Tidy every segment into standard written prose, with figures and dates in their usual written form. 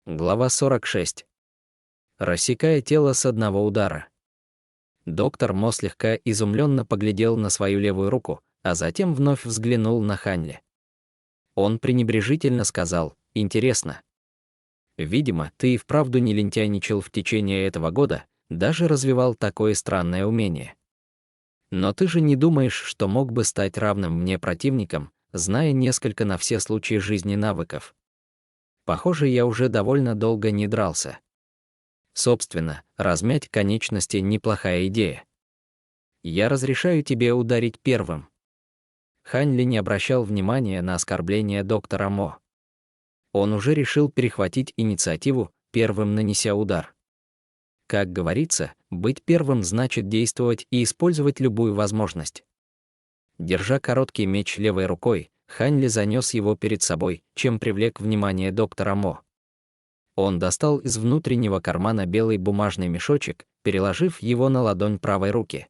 Глава 46. Рассекая тело с одного удара. Доктор Мо слегка изумленно поглядел на свою левую руку, а затем вновь взглянул на Ханли. Он пренебрежительно сказал: «Интересно. Видимо, ты и вправду не лентяйничал в течение этого года, даже развивал такое странное умение. Но ты же не думаешь, что мог бы стать равным мне противником, зная несколько на все случаи жизни навыков? Похоже, я уже довольно долго не дрался. Собственно, размять конечности — неплохая идея. Я разрешаю тебе ударить первым». Ханли не обращал внимания на оскорбление доктора Мо. Он уже решил перехватить инициативу, первым нанеся удар. Как говорится, быть первым значит действовать и использовать любую возможность. Держа короткий меч левой рукой, Ханли занес его перед собой, чем привлек внимание доктора Мо. Он достал из внутреннего кармана белый бумажный мешочек, переложив его на ладонь правой руки.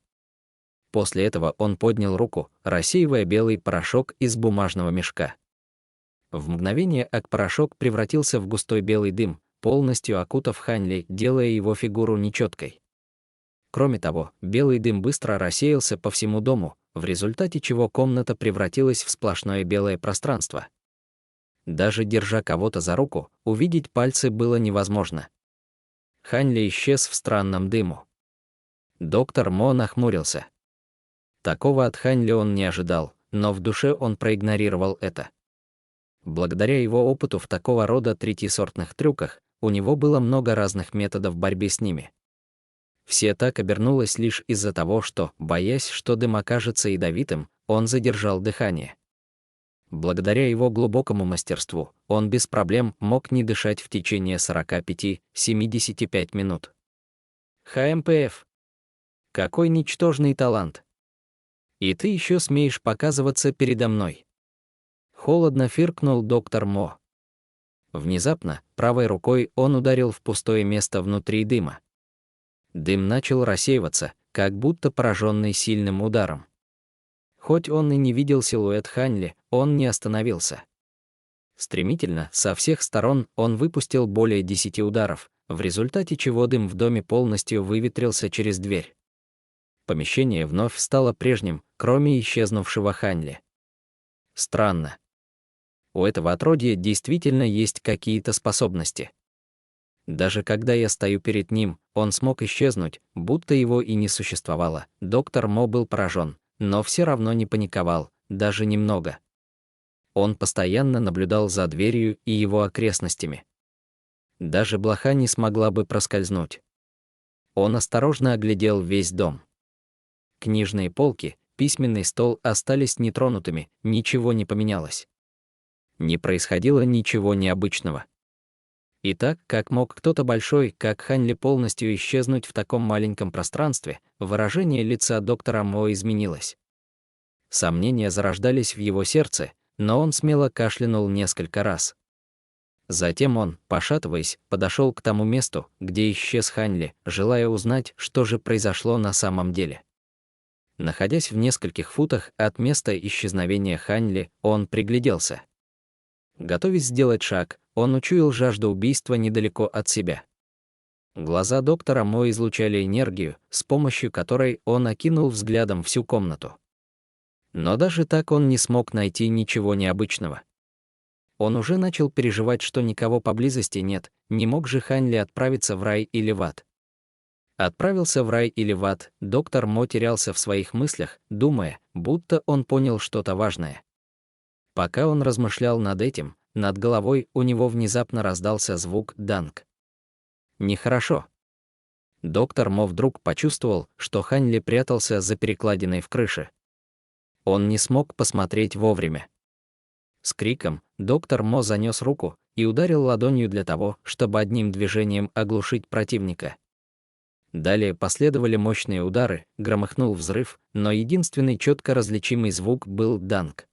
После этого он поднял руку, рассеивая белый порошок из бумажного мешка. В мгновение порошок превратился в густой белый дым, полностью окутав Ханли, делая его фигуру нечеткой. Кроме того, белый дым быстро рассеялся по всему дому, в результате чего комната превратилась в сплошное белое пространство. Даже держа кого-то за руку, увидеть пальцы было невозможно. Ханли исчез в странном дыму. Доктор Мо нахмурился. Такого от Ханли он не ожидал, но в душе он проигнорировал это. Благодаря его опыту в такого рода третьесортных трюках, у него было много разных методов борьбы с ними. Все так обернулось лишь из-за того, что, боясь, что дым окажется ядовитым, он задержал дыхание. Благодаря его глубокому мастерству, он без проблем мог не дышать в течение 45-75 минут. ХМПФ. Какой ничтожный талант. И ты еще смеешь показываться передо мной. Холодно фыркнул доктор Мо. Внезапно, правой рукой он ударил в пустое место внутри дыма. Дым начал рассеиваться, как будто пораженный сильным ударом. Хоть он и не видел силуэт Ханли, он не остановился. Стремительно, со всех сторон, он выпустил более 10 ударов, в результате чего дым в доме полностью выветрился через дверь. Помещение вновь стало прежним, кроме исчезнувшего Ханли. Странно. У этого отродья действительно есть какие-то способности. Даже когда я стою перед ним, он смог исчезнуть, будто его и не существовало. Доктор Мо был поражен, но все равно не паниковал, даже немного. Он постоянно наблюдал за дверью и его окрестностями. Даже блоха не смогла бы проскользнуть. Он осторожно оглядел весь дом. Книжные полки, письменный стол остались нетронутыми, ничего не поменялось. Не происходило ничего необычного. И так, как мог кто-то большой, как Ханли, полностью исчезнуть в таком маленьком пространстве, выражение лица доктора Мо изменилось. Сомнения зарождались в его сердце, но он смело кашлянул несколько раз. Затем он, пошатываясь, подошел к тому месту, где исчез Ханли, желая узнать, что же произошло на самом деле. Находясь в нескольких футах от места исчезновения Ханли, он пригляделся. Готовясь сделать шаг, он учуял жажду убийства недалеко от себя. Глаза доктора Мо излучали энергию, с помощью которой он окинул взглядом всю комнату. Но даже так он не смог найти ничего необычного. Он уже начал переживать, что никого поблизости нет, не мог же Ханли отправиться в рай или в ад. Отправился в рай или в ад, доктор Мо терялся в своих мыслях, думая, будто он понял что-то важное. Пока он размышлял над этим, над головой у него внезапно раздался звук «данг». Нехорошо. Доктор Мо вдруг почувствовал, что Ханли прятался за перекладиной в крыше. Он не смог посмотреть вовремя. С криком доктор Мо занес руку и ударил ладонью для того, чтобы одним движением оглушить противника. Далее последовали мощные удары, громыхнул взрыв, но единственный четко различимый звук был «данг».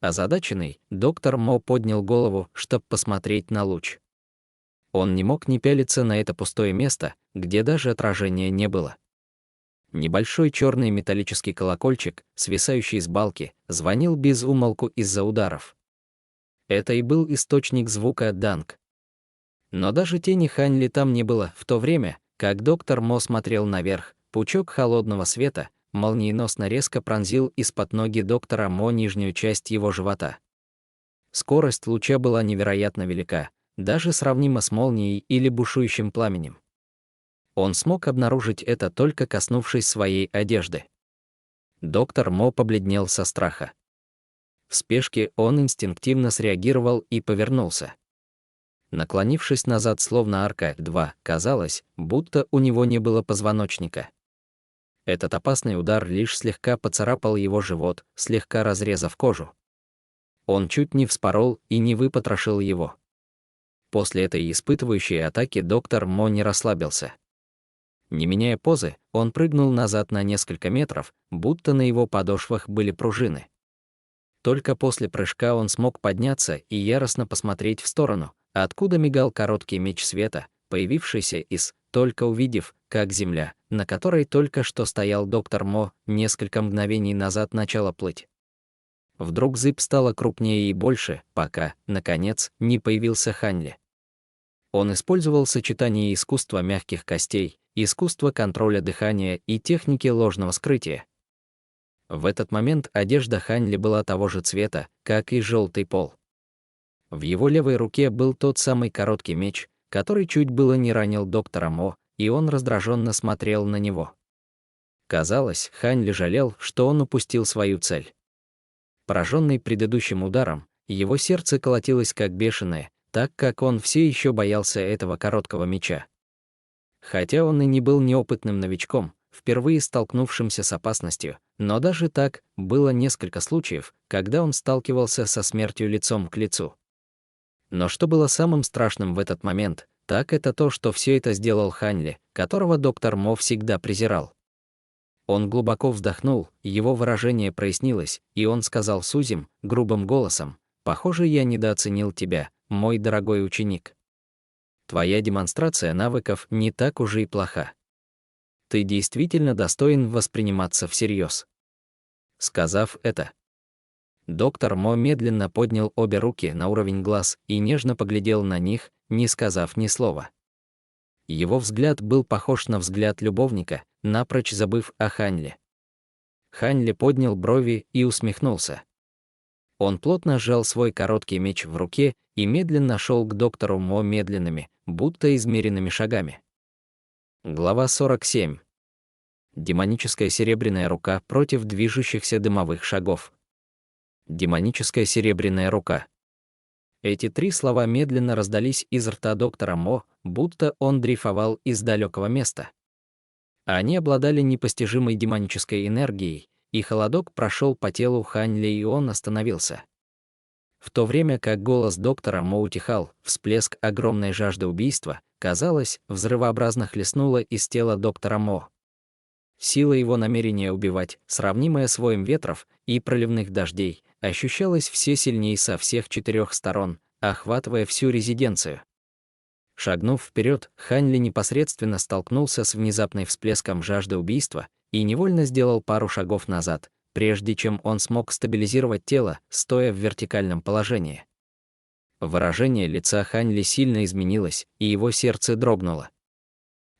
Озадаченный, доктор Мо поднял голову, чтобы посмотреть на луч. Он не мог не пялиться на это пустое место, где даже отражения не было. Небольшой черный металлический колокольчик, свисающий с балки, звонил без умолку из-за ударов. Это и был источник звука «данг». Но даже тени Ханьли там не было. В то время, как доктор Мо смотрел наверх, пучок холодного света молниеносно резко пронзил из-под ноги доктора Мо нижнюю часть его живота. Скорость луча была невероятно велика, даже сравнима с молнией или бушующим пламенем. Он смог обнаружить это, только коснувшись своей одежды. Доктор Мо побледнел со страха. В спешке он инстинктивно среагировал и повернулся. Наклонившись назад, словно арка-2, казалось, будто у него не было позвоночника. Этот опасный удар лишь слегка поцарапал его живот, слегка разрезав кожу. Он чуть не вспорол и не выпотрошил его. После этой испытывающей атаки доктор Мо не расслабился. Не меняя позы, он прыгнул назад на несколько метров, будто на его подошвах были пружины. Только после прыжка он смог подняться и яростно посмотреть в сторону, откуда мигал короткий меч света, появившийся только увидев, как земля, на которой только что стоял доктор Мо, несколько мгновений назад начала плыть. Вдруг зыбь стала крупнее и больше, пока, наконец, не появился Ханьли. Он использовал сочетание искусства мягких костей, искусства контроля дыхания и техники ложного скрытия. В этот момент одежда Ханьли была того же цвета, как и желтый пол. В его левой руке был тот самый короткий меч, который чуть было не ранил доктора Мо, и он раздраженно смотрел на него. Казалось, Ханьли жалел, что он упустил свою цель. Пораженный предыдущим ударом, его сердце колотилось как бешеное, так как он все еще боялся этого короткого меча. Хотя он и не был неопытным новичком, впервые столкнувшимся с опасностью, но даже так, было несколько случаев, когда он сталкивался со смертью лицом к лицу. Но что было самым страшным в этот момент, так это то, что все это сделал Ханьли, которого доктор Мо всегда презирал. Он глубоко вздохнул, его выражение прояснилось, и он сказал сузим, грубым голосом: «Похоже, я недооценил тебя, мой дорогой ученик. Твоя демонстрация навыков не так уж и плоха. Ты действительно достоин восприниматься всерьез». Сказав это, доктор Мо медленно поднял обе руки на уровень глаз и нежно поглядел на них, не сказав ни слова. Его взгляд был похож на взгляд любовника, напрочь забыв о Ханьли. Ханьли поднял брови и усмехнулся. Он плотно сжал свой короткий меч в руке и медленно шел к доктору Мо медленными, будто измеренными шагами. Глава 47. Демоническая серебряная рука против движущихся дымовых шагов. Демоническая серебряная рука. Эти три слова медленно раздались из рта доктора Мо, будто он дрейфовал из далекого места. Они обладали непостижимой демонической энергией, и холодок прошел по телу Ханьли, и он остановился. В то время как голос доктора Мо утихал, всплеск огромной жажды убийства, казалось, взрывообразно хлестнуло из тела доктора Мо. Сила его намерения убивать, сравнимая с воем ветров и проливных дождей, ощущалась все сильнее со всех четырех сторон, охватывая всю резиденцию. Шагнув вперед, Ханьли непосредственно столкнулся с внезапным всплеском жажды убийства и невольно сделал пару шагов назад, прежде чем он смог стабилизировать тело, стоя в вертикальном положении. Выражение лица Ханьли сильно изменилось, и его сердце дрогнуло.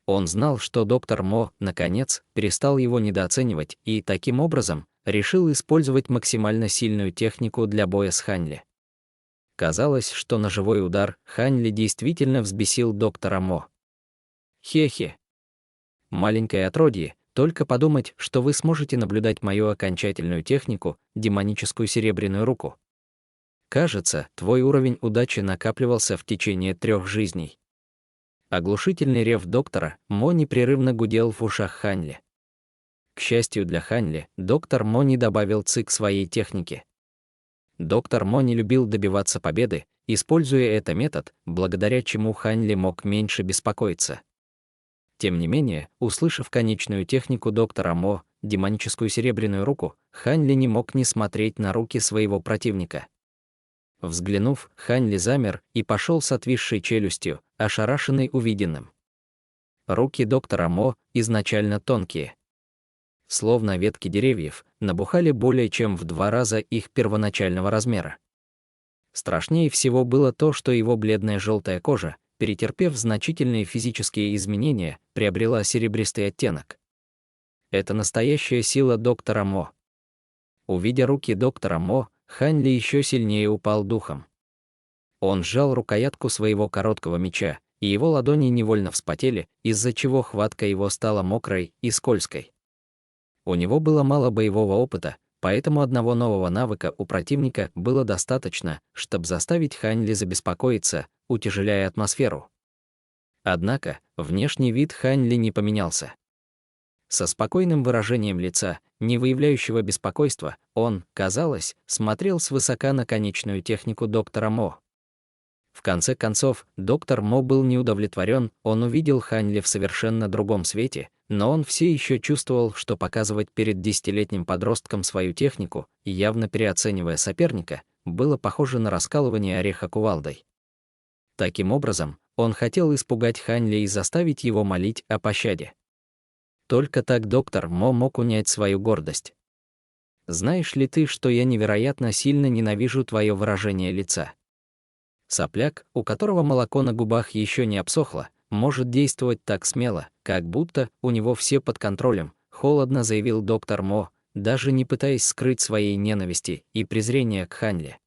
Он знал, что доктор Мо, наконец, перестал его недооценивать и, таким образом, решил использовать максимально сильную технику для боя с Ханьли. Казалось, что ножевой удар Ханьли действительно взбесил доктора Мо. «Хе-хе. Маленькое отродье, только подумать, что вы сможете наблюдать мою окончательную технику, демоническую серебряную руку. Кажется, твой уровень удачи накапливался в течение 3 жизней». Оглушительный рев доктора Мо непрерывно гудел в ушах Ханьли. К счастью для Ханьли, доктор Мо не добавил ци к своей технике. Доктор Мо не любил добиваться победы, используя этот метод, благодаря чему Ханьли мог меньше беспокоиться. Тем не менее, услышав конечную технику доктора Мо, демоническую серебряную руку, Ханьли не мог не смотреть на руки своего противника. Взглянув, Ханьли замер и пошел с отвисшей челюстью, ошарашенный увиденным. Руки доктора Мо, изначально тонкие, словно ветки деревьев, набухали более чем в 2 раза их первоначального размера. Страшнее всего было то, что его бледная желтая кожа, перетерпев значительные физические изменения, приобрела серебристый оттенок. Это настоящая сила доктора Мо. Увидя руки доктора Мо, Хань Ли еще сильнее упал духом. Он сжал рукоятку своего короткого меча, и его ладони невольно вспотели, из-за чего хватка его стала мокрой и скользкой. У него было мало боевого опыта, поэтому одного нового навыка у противника было достаточно, чтобы заставить Хань Ли забеспокоиться, утяжеляя атмосферу. Однако, внешний вид Хань Ли не поменялся. Со спокойным выражением лица, не выявляющего беспокойства, он, казалось, смотрел свысока на конечную технику доктора Мо. В конце концов, доктор Мо был не удовлетворен, он увидел Хань Ли в совершенно другом свете, но он все еще чувствовал, что показывать перед 10-летним подростком свою технику, явно переоценивая соперника, было похоже на раскалывание ореха кувалдой. Таким образом, он хотел испугать Хань Ли и заставить его молить о пощаде. Только так доктор Мо мог унять свою гордость. «Знаешь ли ты, что я невероятно сильно ненавижу твое выражение лица?» Сопляк, у которого молоко на губах еще не обсохло, может действовать так смело, как будто у него все под контролем, холодно заявил доктор Мо, даже не пытаясь скрыть своей ненависти и презрения к Хань Ли.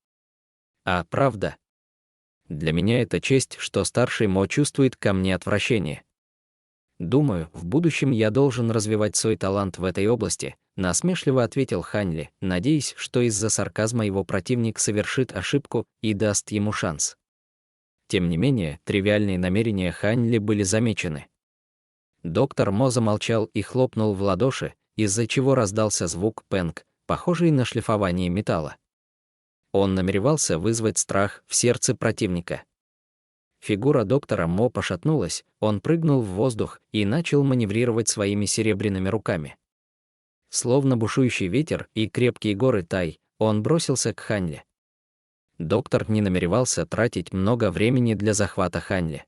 А правда? Для меня это честь, что старший Мо чувствует ко мне отвращение. Думаю, в будущем я должен развивать свой талант в этой области, насмешливо ответил Хань Ли, надеясь, что из-за сарказма его противник совершит ошибку и даст ему шанс. Тем не менее, тривиальные намерения Хань Ли были замечены. Доктор Мо замолчал и хлопнул в ладоши, из-за чего раздался звук пэнг, похожий на шлифование металла. Он намеревался вызвать страх в сердце противника. Фигура доктора Мо пошатнулась, он прыгнул в воздух и начал маневрировать своими серебряными руками. Словно бушующий ветер и крепкие горы Тай, он бросился к Хань Ли. Доктор не намеревался тратить много времени для захвата Хань Ли.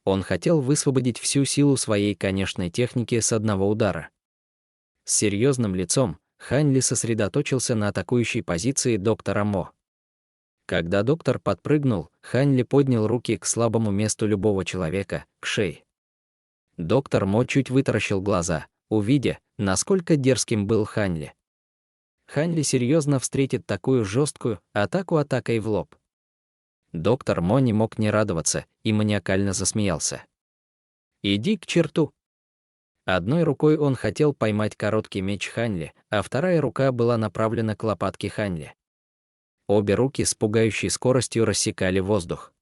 Он хотел высвободить всю силу своей конечной техники с одного удара. С серьезным лицом Хань Ли сосредоточился на атакующей позиции доктора Мо. Когда доктор подпрыгнул, Хань Ли поднял руки к слабому месту любого человека, к шее. Доктор Мо чуть вытаращил глаза, увидя, насколько дерзким был Хань Ли. Хань Ли серьезно встретит такую жесткую атаку атакой в лоб. Доктор Мо не мог не радоваться и маниакально засмеялся. «Иди к черту!» Одной рукой он хотел поймать короткий меч Хань Ли, а вторая рука была направлена к лопатке Хань Ли. Обе руки с пугающей скоростью рассекали воздух.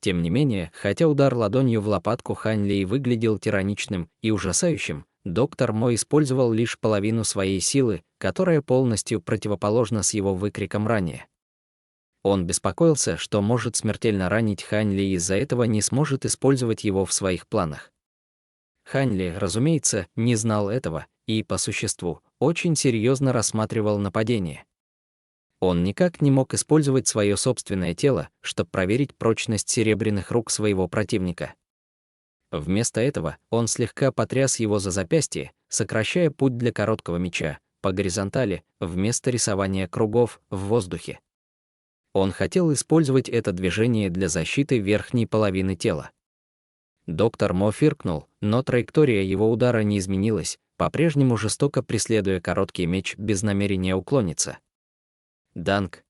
Тем не менее, хотя удар ладонью в лопатку Хань Ли выглядел тираничным и ужасающим, доктор Мо использовал лишь половину своей силы, которая полностью противоположна с его выкриком ранее. Он беспокоился, что может смертельно ранить Хань Ли и из-за этого не сможет использовать его в своих планах. Хань Ли, разумеется, не знал этого и, по существу, очень серьезно рассматривал нападение. Он никак не мог использовать свое собственное тело, чтобы проверить прочность серебряных рук своего противника. Вместо этого он слегка потряс его за запястье, сокращая путь для короткого меча по горизонтали вместо рисования кругов в воздухе. Он хотел использовать это движение для защиты верхней половины тела. Доктор Мо фыркнул, но траектория его удара не изменилась, по-прежнему жестоко преследуя короткий меч без намерения уклониться. Данг.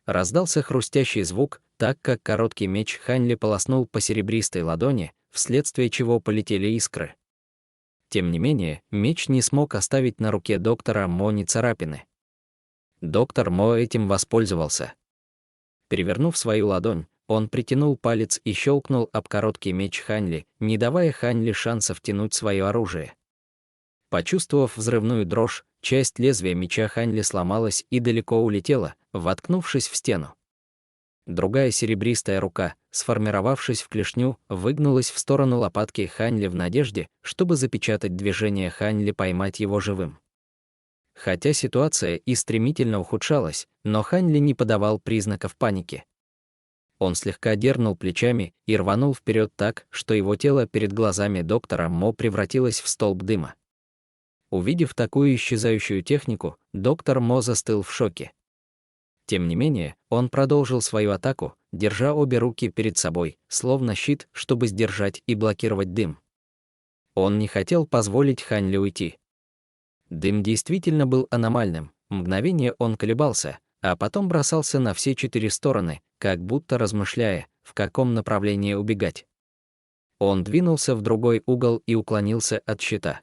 Раздался хрустящий звук, так как короткий меч Хань Ли полоснул по серебристой ладони, вследствие чего полетели искры. Тем не менее, меч не смог оставить на руке доктора Мо ни царапины. Доктор Мо этим воспользовался. Перевернув свою ладонь, он притянул палец и щелкнул об короткий меч Хань Ли, не давая Хань Ли шанса втянуть свое оружие. Почувствовав взрывную дрожь, часть лезвия меча Хань Ли сломалась и далеко улетела, воткнувшись в стену. Другая серебристая рука, сформировавшись в клешню, выгнулась в сторону лопатки Хань Ли в надежде, чтобы запечатать движение Хань Ли поймать его живым. Хотя ситуация и стремительно ухудшалась, но Хань Ли не подавал признаков паники. Он слегка дернул плечами и рванул вперед так, что его тело перед глазами доктора Мо превратилось в столб дыма. Увидев такую исчезающую технику, доктор Мо застыл в шоке. Тем не менее, он продолжил свою атаку, держа обе руки перед собой, словно щит, чтобы сдержать и блокировать дым. Он не хотел позволить Ханьли уйти. Дым действительно был аномальным, мгновение он колебался, а потом бросался на все 4 стороны, как будто размышляя, в каком направлении убегать. Он двинулся в другой угол и уклонился от щита.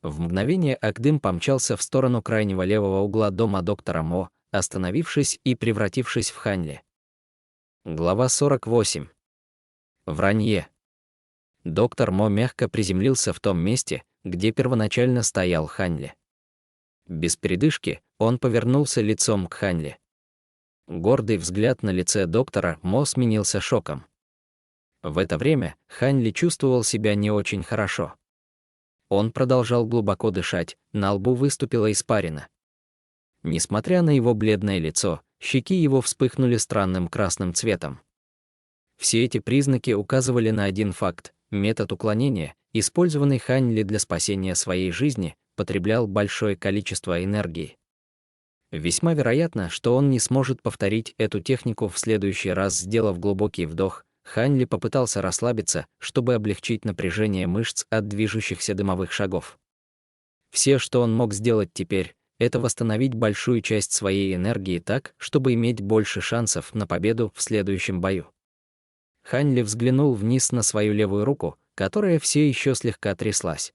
В мгновение Агдым помчался в сторону крайнего левого угла дома доктора Мо, остановившись и превратившись в Ханьли. Глава 48. Вранье. Доктор Мо мягко приземлился в том месте, где первоначально стоял Ханьли. Без передышки он повернулся лицом к Ханьли. Гордый взгляд на лице доктора Мо сменился шоком. В это время Ханьли чувствовал себя не очень хорошо. Он продолжал глубоко дышать, на лбу выступила испарина. Несмотря на его бледное лицо, щеки его вспыхнули странным красным цветом. Все эти признаки указывали на один факт: метод уклонения, использованный Ханьли для спасения своей жизни, потреблял большое количество энергии. Весьма вероятно, что он не сможет повторить эту технику в следующий раз. Сделав глубокий вдох, Ханьли попытался расслабиться, чтобы облегчить напряжение мышц от движущихся дымовых шагов. Все, что он мог сделать теперь, это восстановить большую часть своей энергии так, чтобы иметь больше шансов на победу в следующем бою. Ханьли взглянул вниз на свою левую руку, которая все еще слегка тряслась.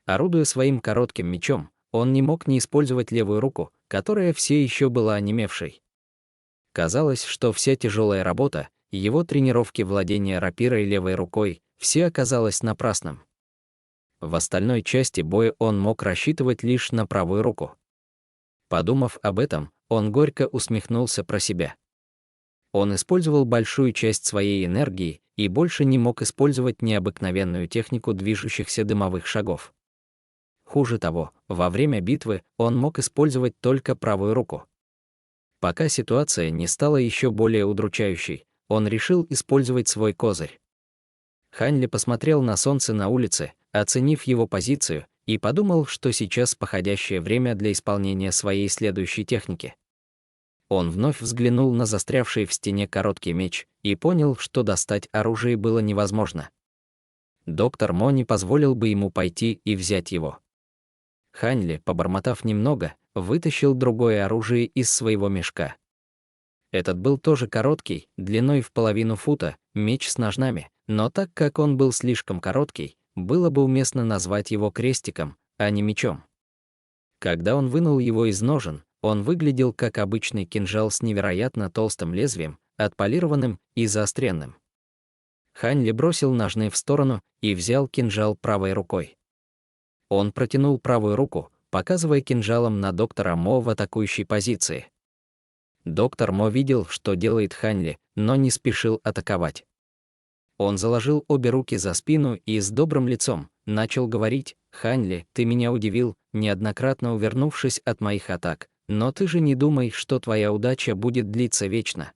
Орудуя своим коротким мечом, он не мог не использовать левую руку, которая все еще была онемевшей. Казалось, что вся тяжелая работа, его тренировки владения рапирой левой рукой, все оказалось напрасным. В остальной части боя он мог рассчитывать лишь на правую руку. Подумав об этом, он горько усмехнулся про себя. Он использовал большую часть своей энергии и больше не мог использовать необыкновенную технику движущихся дымовых шагов. Хуже того, во время битвы он мог использовать только правую руку. Пока ситуация не стала еще более удручающей, он решил использовать свой козырь. Ханьли посмотрел на солнце на улице, оценив его позицию, и подумал, что сейчас подходящее время для исполнения своей следующей техники. Он вновь взглянул на застрявший в стене короткий меч и понял, что достать оружие было невозможно. Доктор Мо не позволил бы ему пойти и взять его. Ханьли, побормотав немного, вытащил другое оружие из своего мешка. Этот был тоже короткий, длиной в половину фута, меч с ножнами, но так как он был слишком короткий, было бы уместно назвать его крестиком, а не мечом. Когда он вынул его из ножен, он выглядел как обычный кинжал с невероятно толстым лезвием, отполированным и заостренным. Ханьли бросил ножны в сторону и взял кинжал правой рукой. Он протянул правую руку, показывая кинжалом на доктора Мо в атакующей позиции. Доктор Мо видел, что делает Ханьли, но не спешил атаковать. Он заложил обе руки за спину и с добрым лицом начал говорить: «Ханьли, ты меня удивил, неоднократно увернувшись от моих атак, но ты же не думай, что твоя удача будет длиться вечно.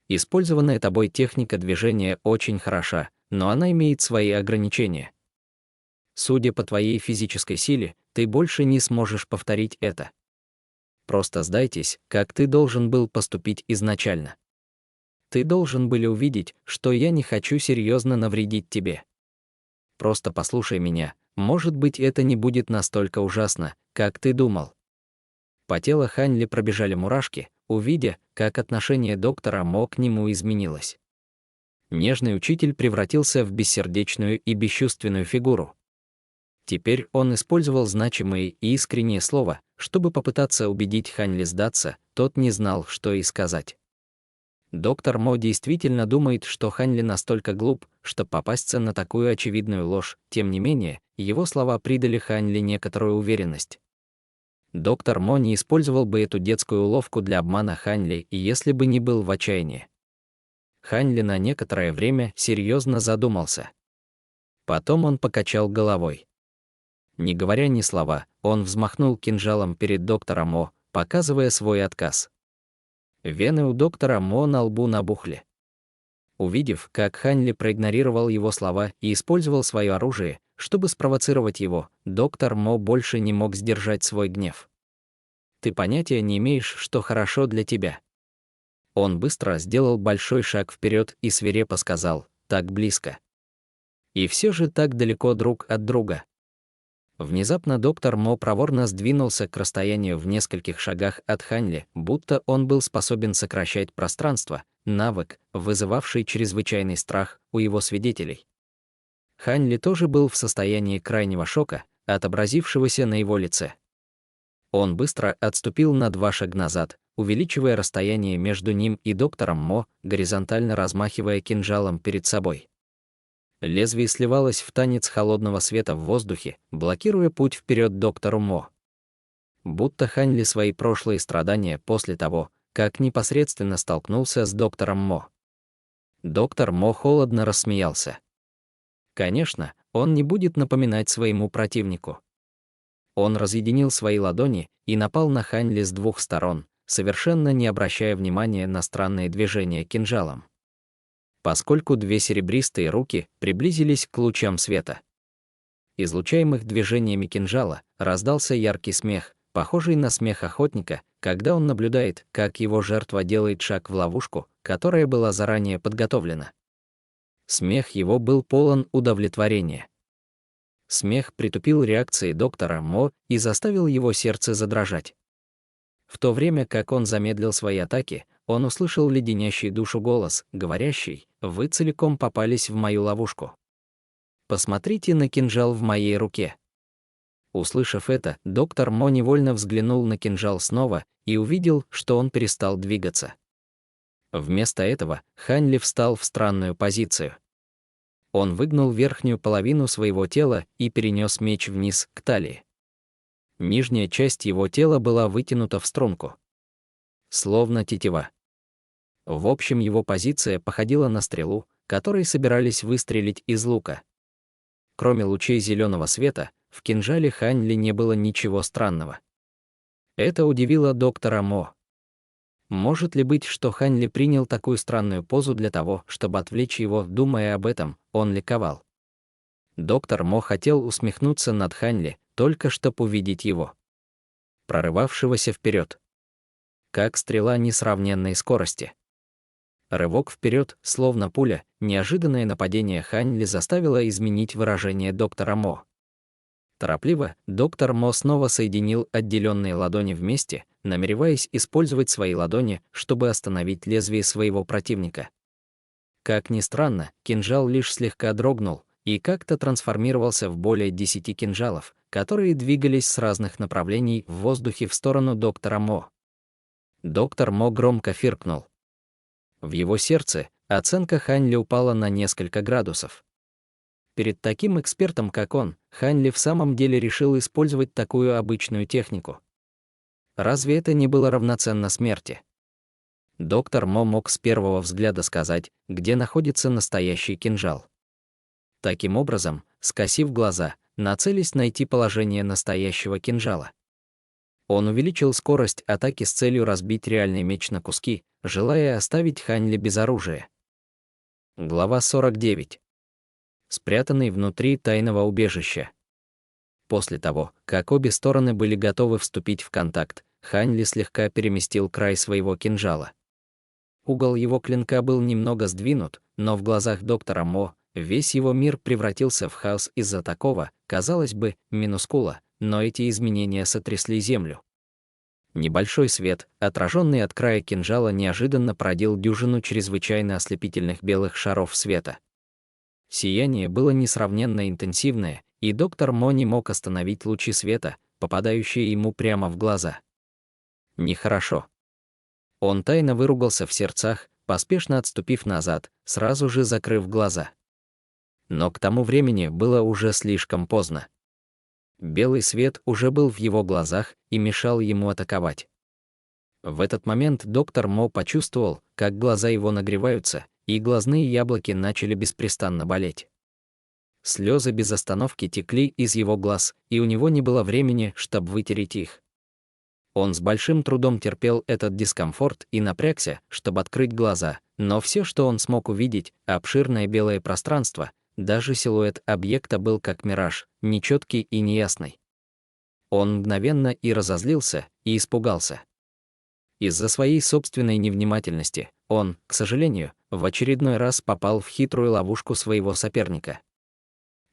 Использованная тобой техника движения очень хороша, но она имеет свои ограничения. Судя по твоей физической силе, ты больше не сможешь повторить это. Просто сдайтесь, как ты должен был поступить изначально. Ты должен были увидеть, что я не хочу серьезно навредить тебе. Просто послушай меня, может быть, это не будет настолько ужасно, как ты думал». По телу Ханьли пробежали мурашки, увидя, как отношение доктора Мо к нему изменилось. Нежный учитель превратился в бессердечную и бесчувственную фигуру. Теперь он использовал значимые и искренние слова, чтобы попытаться убедить Ханьли сдаться, тот не знал, что и сказать. Доктор Мо действительно думает, что Ханьли настолько глуп, что попасться на такую очевидную ложь, тем не менее, его слова придали Ханьли некоторую уверенность. Доктор Мо не использовал бы эту детскую уловку для обмана Ханьли, если бы не был в отчаянии. Ханьли на некоторое время серьезно задумался. Потом он покачал головой. Не говоря ни слова, он взмахнул кинжалом перед доктором Мо, показывая свой отказ. Вены у доктора Мо на лбу набухли. Увидев, как Ханьли проигнорировал его слова и использовал свое оружие, чтобы спровоцировать его, доктор Мо больше не мог сдержать свой гнев. Ты понятия не имеешь, что хорошо для тебя». Он быстро сделал большой шаг вперед и свирепо сказал: «Так близко. И все же так далеко друг от друга». Внезапно доктор Мо проворно сдвинулся к расстоянию в нескольких шагах от Ханьли, будто он был способен сокращать пространство, навык, вызывавший чрезвычайный страх у его свидетелей. Ханьли тоже был в состоянии крайнего шока, отобразившегося на его лице. Он быстро отступил на 2 шага назад, увеличивая расстояние между ним и доктором Мо, горизонтально размахивая кинжалом перед собой. Лезвие сливалось в танец холодного света в воздухе, блокируя путь вперед доктору Мо. Будто Ханьли свои прошлые страдания после того, как непосредственно столкнулся с доктором Мо. Доктор Мо холодно рассмеялся. Конечно, он не будет напоминать своему противнику. Он разъединил свои ладони и напал на Ханьли с 2 сторон, совершенно не обращая внимания на странные движения кинжалом. Поскольку 2 серебристые руки приблизились к лучам света, излучаемых движениями кинжала, раздался яркий смех, похожий на смех охотника, когда он наблюдает, как его жертва делает шаг в ловушку, которая была заранее подготовлена. Смех его был полон удовлетворения. Смех притупил реакции доктора Мо и заставил его сердце задрожать. В то время как он замедлил свои атаки, он услышал леденящий душу голос, говорящий: «Вы целиком попались в мою ловушку. Посмотрите на кинжал в моей руке». Услышав это, доктор Мо невольно взглянул на кинжал снова и увидел, что он перестал двигаться. Вместо этого Ханьли встал в странную позицию. Он выгнул верхнюю половину своего тела и перенес меч вниз, к талии. Нижняя часть его тела была вытянута в струнку, словно тетива. В общем, его позиция походила на стрелу, которой собирались выстрелить из лука. Кроме лучей зеленого света, в кинжале Ханьли не было ничего странного. Это удивило доктора Мо. Может ли быть, что Ханьли принял такую странную позу для того, чтобы отвлечь его? Думая об этом, он ликовал. Доктор Мо хотел усмехнуться над Ханьли, только чтобы увидеть его, прорывавшегося вперед, как стрела несравненной скорости. Рывок вперед, словно пуля, неожиданное нападение Ханьли заставило изменить выражение доктора Мо. Торопливо доктор Мо снова соединил отделенные ладони вместе, намереваясь использовать свои ладони, чтобы остановить лезвие своего противника. Как ни странно, кинжал лишь слегка дрогнул и как-то трансформировался в более 10 кинжалов, которые двигались с разных направлений в воздухе в сторону доктора Мо. Доктор Мо громко фыркнул. В его сердце оценка Ханьли упала на несколько градусов. Перед таким экспертом, как он, Ханьли в самом деле решил использовать такую обычную технику. Разве это не было равноценно смерти? Доктор Мо мог с первого взгляда сказать, где находится настоящий кинжал. Таким образом, скосив глаза, нацелясь найти положение настоящего кинжала. Он увеличил скорость атаки с целью разбить реальный меч на куски, желая оставить Ханьли без оружия. Глава 49. Спрятанный внутри тайного убежища. После того, как обе стороны были готовы вступить в контакт, Ханьли слегка переместил край своего кинжала. Угол его клинка был немного сдвинут, но в глазах доктора Мо весь его мир превратился в хаос из-за такого, казалось бы, минускула, но эти изменения сотрясли землю. Небольшой свет, отраженный от края кинжала, неожиданно породил дюжину чрезвычайно ослепительных белых шаров света. Сияние было несравненно интенсивное, и доктор Мо не мог остановить лучи света, попадающие ему прямо в глаза. Нехорошо. Он тайно выругался в сердцах, поспешно отступив назад, сразу же закрыв глаза. Но к тому времени было уже слишком поздно. Белый свет уже был в его глазах и мешал ему атаковать. В этот момент доктор Мо почувствовал, как глаза его нагреваются, и глазные яблоки начали беспрестанно болеть. Слезы без остановки текли из его глаз, и у него не было времени, чтобы вытереть их. Он с большим трудом терпел этот дискомфорт и напрягся, чтобы открыть глаза, но все, что он смог увидеть, обширное белое пространство, даже силуэт объекта был как мираж, нечеткий и неясный. Он мгновенно и разозлился, и испугался. Из-за своей собственной невнимательности он, к сожалению, в очередной раз попал в хитрую ловушку своего соперника.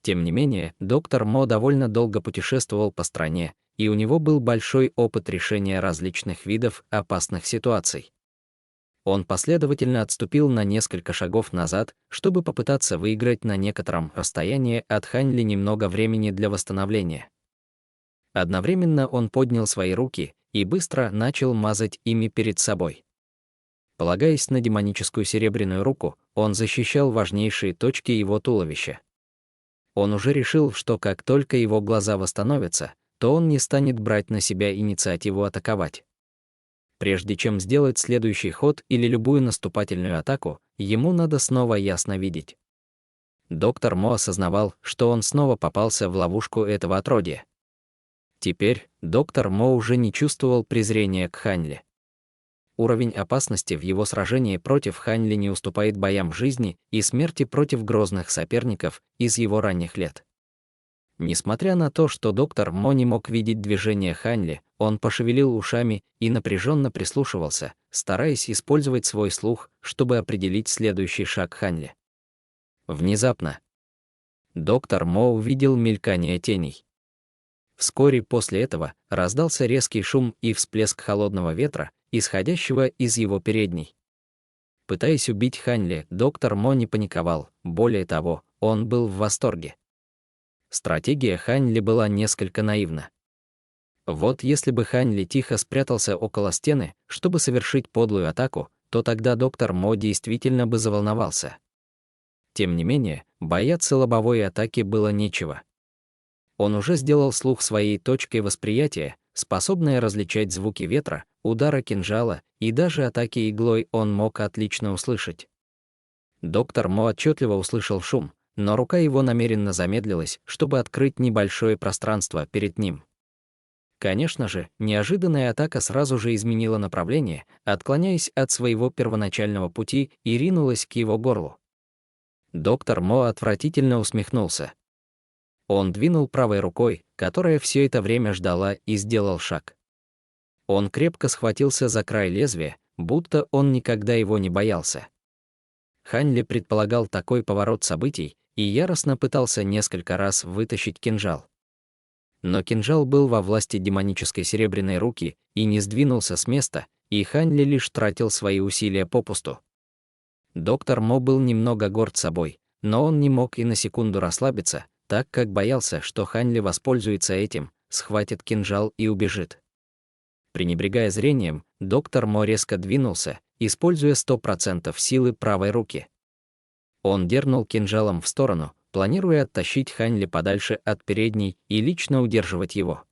Тем не менее, доктор Мо довольно долго путешествовал по стране, и у него был большой опыт решения различных видов опасных ситуаций. Он последовательно отступил на несколько шагов назад, чтобы попытаться выиграть на некотором расстоянии от Хань Ли немного времени для восстановления. Одновременно он поднял свои руки и быстро начал мазать ими перед собой. Полагаясь на демоническую серебряную руку, он защищал важнейшие точки его туловища. Он уже решил, что как только его глаза восстановятся, то он не станет брать на себя инициативу атаковать. Прежде чем сделать следующий ход или любую наступательную атаку, ему надо снова ясно видеть. Доктор Мо осознавал, что он снова попался в ловушку этого отродья. Теперь доктор Мо уже не чувствовал презрения к Хань Ли. Уровень опасности в его сражении против Хань Ли не уступает боям жизни и смерти против грозных соперников из его ранних лет. Несмотря на то, что доктор Мо не мог видеть движения Хань Ли, он пошевелил ушами и напряженно прислушивался, стараясь использовать свой слух, чтобы определить следующий шаг Хань Ли. Внезапно доктор Мо увидел мелькание теней. Вскоре после этого раздался резкий шум и всплеск холодного ветра, исходящего из его передней. Пытаясь убить Хань Ли, доктор Мо не паниковал, более того, он был в восторге. Стратегия Хань Ли была несколько наивна. Вот если бы Хань Ли тихо спрятался около стены, чтобы совершить подлую атаку, то тогда доктор Мо действительно бы заволновался. Тем не менее, бояться лобовой атаки было нечего. Он уже сделал слух своей точкой восприятия, способной различать звуки ветра, удара кинжала и даже атаки иглой он мог отлично услышать. Доктор Мо отчетливо услышал шум, но рука его намеренно замедлилась, чтобы открыть небольшое пространство перед ним. Конечно же, неожиданная атака сразу же изменила направление, отклоняясь от своего первоначального пути и ринулась к его горлу. Доктор Мо отвратительно усмехнулся. Он двинул правой рукой, которая все это время ждала, и сделал шаг. Он крепко схватился за край лезвия, будто он никогда его не боялся. Хань Ли предполагал такой поворот событий и яростно пытался несколько раз вытащить кинжал. Но кинжал был во власти демонической серебряной руки и не сдвинулся с места, и Хань Ли лишь тратил свои усилия попусту. Доктор Мо был немного горд собой, но он не мог и на секунду расслабиться, так как боялся, что Хань Ли воспользуется этим, схватит кинжал и убежит. Пренебрегая зрением, доктор Мо резко двинулся, используя 100% силы правой руки. Он дернул кинжалом в сторону, планируя оттащить Хань Ли подальше от передней и лично удерживать его.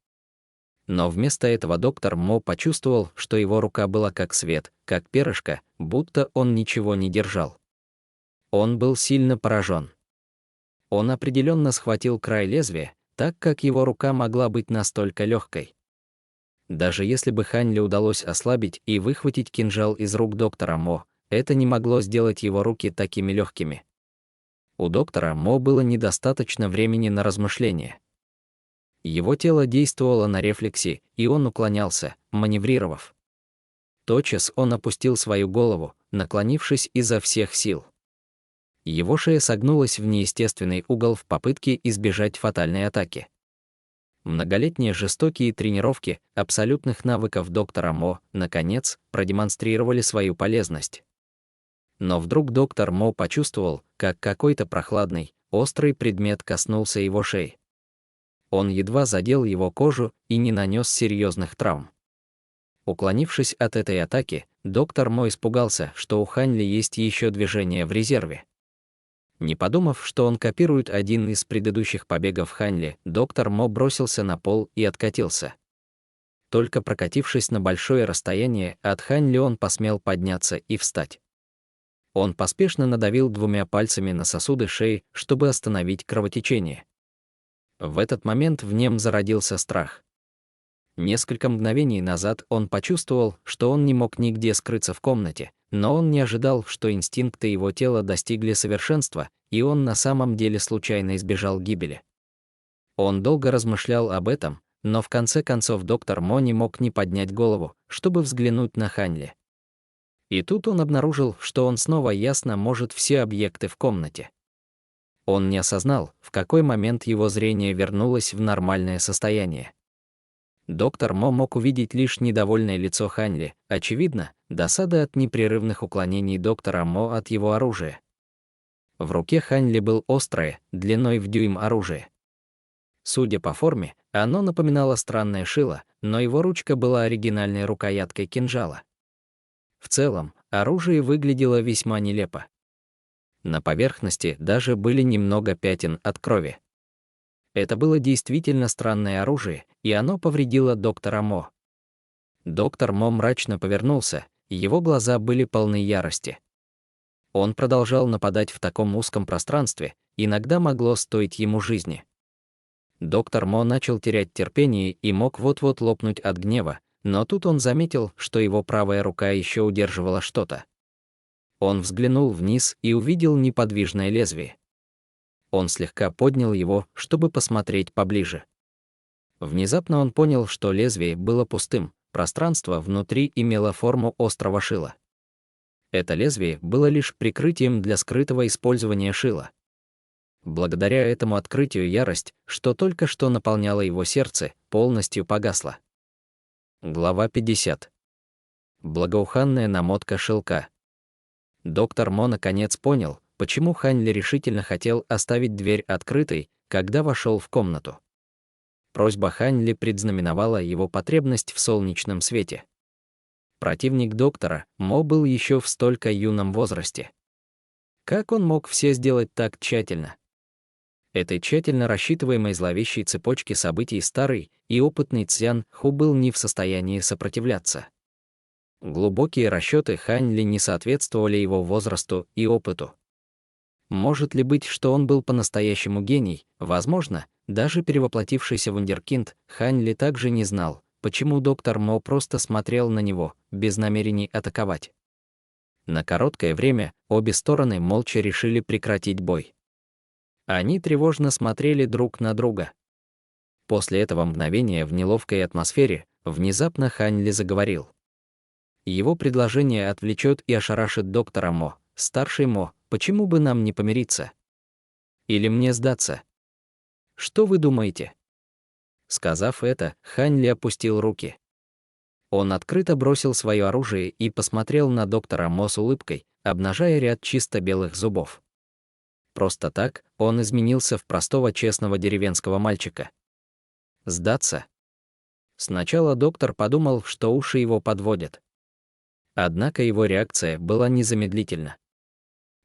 Но вместо этого доктор Мо почувствовал, что его рука была как свет, как перышко, будто он ничего не держал. Он был сильно поражен. Он определенно схватил край лезвия, так как его рука могла быть настолько легкой. Даже если бы Хань Ли удалось ослабить и выхватить кинжал из рук доктора Мо, это не могло сделать его руки такими легкими. У доктора Мо было недостаточно времени на размышления. Его тело действовало на рефлексе, и он уклонялся, маневрировав. Тотчас он опустил свою голову, наклонившись изо всех сил. Его шея согнулась в неестественный угол в попытке избежать фатальной атаки. Многолетние жестокие тренировки абсолютных навыков доктора Мо, наконец, продемонстрировали свою полезность. Но вдруг доктор Мо почувствовал, как какой-то прохладный, острый предмет коснулся его шеи. Он едва задел его кожу и не нанес серьезных травм. Уклонившись от этой атаки, доктор Мо испугался, что у Хань Ли есть еще движение в резерве. Не подумав, что он копирует один из предыдущих побегов Хань Ли, доктор Мо бросился на пол и откатился. Только прокатившись на большое расстояние от Хань Ли, он посмел подняться и встать. Он поспешно надавил двумя пальцами на сосуды шеи, чтобы остановить кровотечение. В этот момент в нем зародился страх. Несколько мгновений назад он почувствовал, что он не мог нигде скрыться в комнате, но он не ожидал, что инстинкты его тела достигли совершенства, и он на самом деле случайно избежал гибели. Он долго размышлял об этом, но в конце концов доктор Мо не мог не поднять голову, чтобы взглянуть на Ханьли. И тут он обнаружил, что он снова ясно может все объекты в комнате. Он не осознал, в какой момент его зрение вернулось в нормальное состояние. Доктор Мо мог увидеть лишь недовольное лицо Ханьли, очевидно, досада от непрерывных уклонений доктора Мо от его оружия. В руке Ханьли был острое, длиной в дюйм оружие. Судя по форме, оно напоминало странное шило, но его ручка была оригинальной рукояткой кинжала. В целом, оружие выглядело весьма нелепо. На поверхности даже были немного пятен от крови. Это было действительно странное оружие, и оно повредило доктора Мо. Доктор Мо мрачно повернулся, его глаза были полны ярости. Он продолжал нападать в таком узком пространстве, иногда могло стоить ему жизни. Доктор Мо начал терять терпение и мог вот-вот лопнуть от гнева, но тут он заметил, что его правая рука еще удерживала что-то. Он взглянул вниз и увидел неподвижное лезвие. Он слегка поднял его, чтобы посмотреть поближе. Внезапно он понял, что лезвие было пустым, пространство внутри имело форму острого шила. Это лезвие было лишь прикрытием для скрытого использования шила. Благодаря этому открытию ярость, что только что наполняла его сердце, полностью погасла. Глава 50. Благоуханная намотка шелка. Доктор Мо наконец понял, почему Ханьли решительно хотел оставить дверь открытой, когда вошел в комнату. Просьба Ханьли предзнаменовала его потребность в солнечном свете. Противник доктора Мо был еще в столько юном возрасте. Как он мог все сделать так тщательно? Этой тщательно рассчитываемой зловещей цепочке событий старый и опытный Цзян Ху был не в состоянии сопротивляться. Глубокие расчеты Ханьли не соответствовали его возрасту и опыту. Может ли быть, что он был по-настоящему гений? Возможно, даже перевоплотившийся вундеркинд, Ханьли также не знал, почему доктор Мо просто смотрел на него, без намерений атаковать. На короткое время обе стороны молча решили прекратить бой. Они тревожно смотрели друг на друга. После этого мгновения в неловкой атмосфере внезапно Ханьли заговорил. Его предложение отвлечет и ошарашит доктора Мо. «Старший Мо, почему бы нам не помириться? Или мне сдаться? Что вы думаете?» Сказав это, Ханьли опустил руки. Он открыто бросил свое оружие и посмотрел на доктора Мо с улыбкой, обнажая ряд чисто белых зубов. Просто так он изменился в простого честного деревенского мальчика. Сдаться? Сначала доктор подумал, что уши его подводят. Однако его реакция была незамедлительна.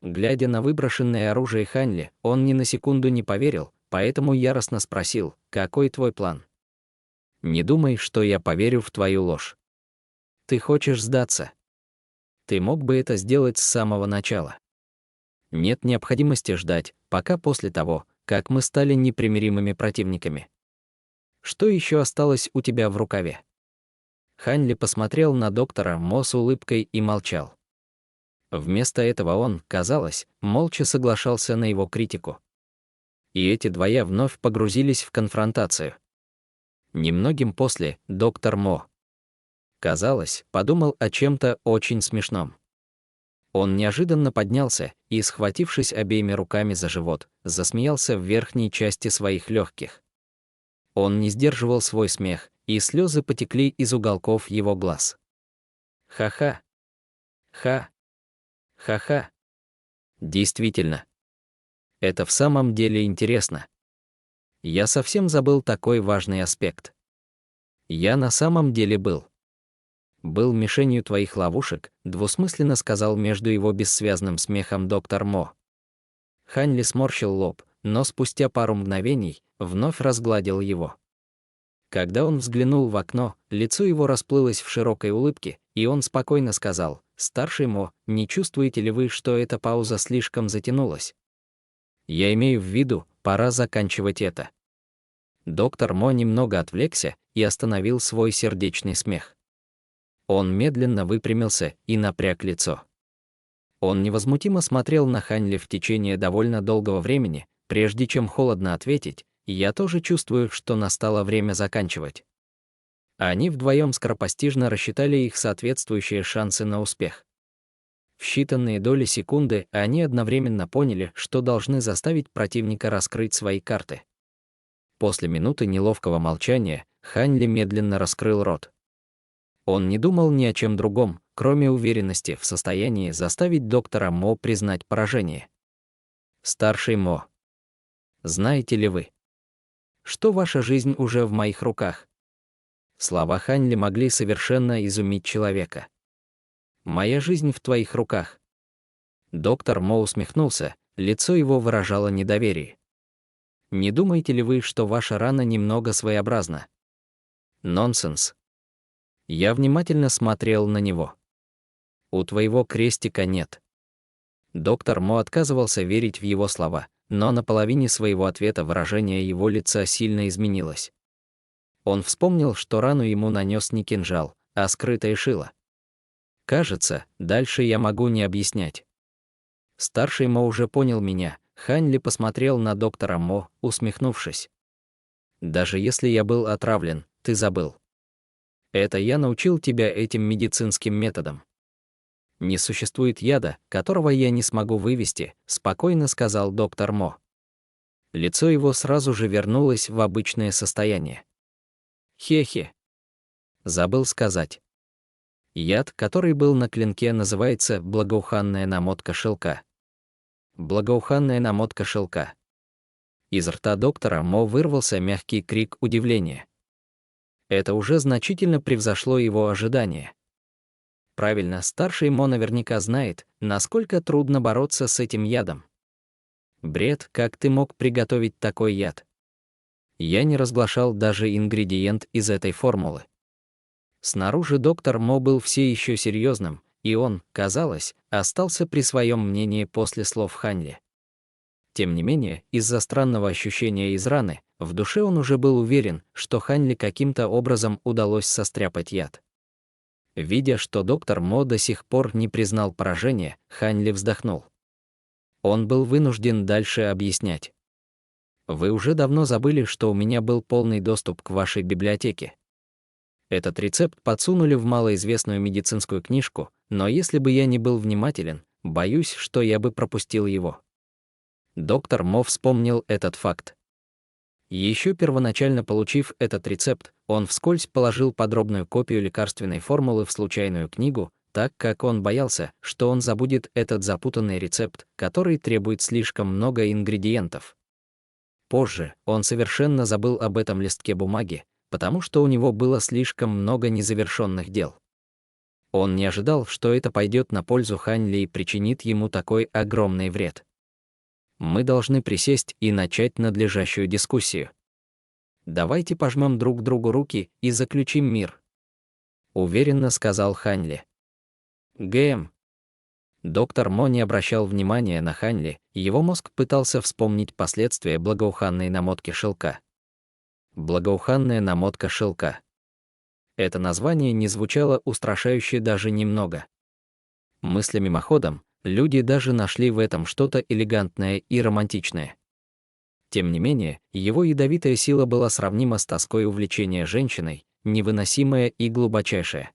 Глядя на выброшенное оружие Ханьли, он ни на секунду не поверил, поэтому яростно спросил: «Какой твой план? Не думай, что я поверю в твою ложь. Ты хочешь сдаться? Ты мог бы это сделать с самого начала. Нет необходимости ждать, пока после того, как мы стали непримиримыми противниками. Что еще осталось у тебя в рукаве?» Ханьли посмотрел на доктора Мо с улыбкой и молчал. Вместо этого он, казалось, молча соглашался на его критику. И эти двое вновь погрузились в конфронтацию. Немногим после доктор Мо, казалось, подумал о чем-то очень смешном. Он неожиданно поднялся и, схватившись обеими руками за живот, засмеялся в верхней части своих легких. Он не сдерживал свой смех, и слезы потекли из уголков его глаз. Ха-ха. Ха. Ха-ха. Действительно. Это в самом деле интересно. Я совсем забыл такой важный аспект. Я на самом деле был мишенью твоих ловушек, двусмысленно сказал между его бессвязным смехом доктор Мо. Ханьли сморщил лоб, но спустя пару мгновений вновь разгладил его. Когда он взглянул в окно, лицо его расплылось в широкой улыбке, и он спокойно сказал: «Старший Мо, не чувствуете ли вы, что эта пауза слишком затянулась? Я имею в виду, пора заканчивать это». Доктор Мо немного отвлекся и остановил свой сердечный смех. Он медленно выпрямился и напряг лицо. Он невозмутимо смотрел на Ханьли в течение довольно долгого времени, прежде чем холодно ответить: Я тоже чувствую, что настало время заканчивать. Они вдвоем скоропостижно рассчитали их соответствующие шансы на успех. В считанные доли секунды они одновременно поняли, что должны заставить противника раскрыть свои карты. После минуты неловкого молчания Хань Ли медленно раскрыл рот. Он не думал ни о чем другом, кроме уверенности в состоянии заставить доктора Мо признать поражение. «Старший Мо, знаете ли вы, что ваша жизнь уже в моих руках?» Слова Хань Ли могли совершенно изумить человека. «Моя жизнь в твоих руках». Доктор Мо усмехнулся, лицо его выражало недоверие. «Не думаете ли вы, что ваша рана немного своеобразна?» «Нонсенс». Я внимательно смотрел на него. «У твоего крестика нет». Доктор Мо отказывался верить в его слова, но на половине своего ответа выражение его лица сильно изменилось. Он вспомнил, что рану ему нанес не кинжал, а скрытое шило. «Кажется, дальше я могу не объяснять». Старший Мо уже понял меня. Хань Ли посмотрел на доктора Мо, усмехнувшись. «Даже если я был отравлен, ты забыл. Это я научил тебя этим медицинским методам. Не существует яда, которого я не смогу вывести», — спокойно сказал доктор Мо. Лицо его сразу же вернулось в обычное состояние. «Хе-хе. Забыл сказать. Яд, который был на клинке, называется благоуханная намотка шелка». Благоуханная намотка шелка. Из рта доктора Мо вырвался мягкий крик удивления. Это уже значительно превзошло его ожидания. Правильно, старший Мо наверняка знает, насколько трудно бороться с этим ядом. Бред, как ты мог приготовить такой яд? Я не разглашал даже ингредиент из этой формулы. Снаружи доктор Мо был все еще серьезным, и он, казалось, остался при своем мнении после слов Хань Ли. Тем не менее, из-за странного ощущения из раны, в душе он уже был уверен, что Хань Ли каким-то образом удалось состряпать яд. Видя, что доктор Мо до сих пор не признал поражения, Хань Ли вздохнул. Он был вынужден дальше объяснять. «Вы уже давно забыли, что у меня был полный доступ к вашей библиотеке. Этот рецепт подсунули в малоизвестную медицинскую книжку, но если бы я не был внимателен, боюсь, что я бы пропустил его». Доктор Мо вспомнил этот факт. Еще первоначально получив этот рецепт, он вскользь положил подробную копию лекарственной формулы в случайную книгу, так как он боялся, что он забудет этот запутанный рецепт, который требует слишком много ингредиентов. Позже он совершенно забыл об этом листке бумаги, потому что у него было слишком много незавершенных дел. Он не ожидал, что это пойдет на пользу Хань Ли и причинит ему такой огромный вред. Мы должны присесть и начать надлежащую дискуссию. Давайте пожмем друг другу руки и заключим мир. Уверенно сказал Хань Ли. ГМ. Доктор Мо не обращал внимания на Хань Ли, его мозг пытался вспомнить последствия благоуханной намотки шелка. Благоуханная намотка шелка. Это название не звучало устрашающе даже немного. Мысля мимоходом, люди даже нашли в этом что-то элегантное и романтичное. Тем не менее, его ядовитая сила была сравнима с тоской увлечения женщиной, невыносимая и глубочайшая.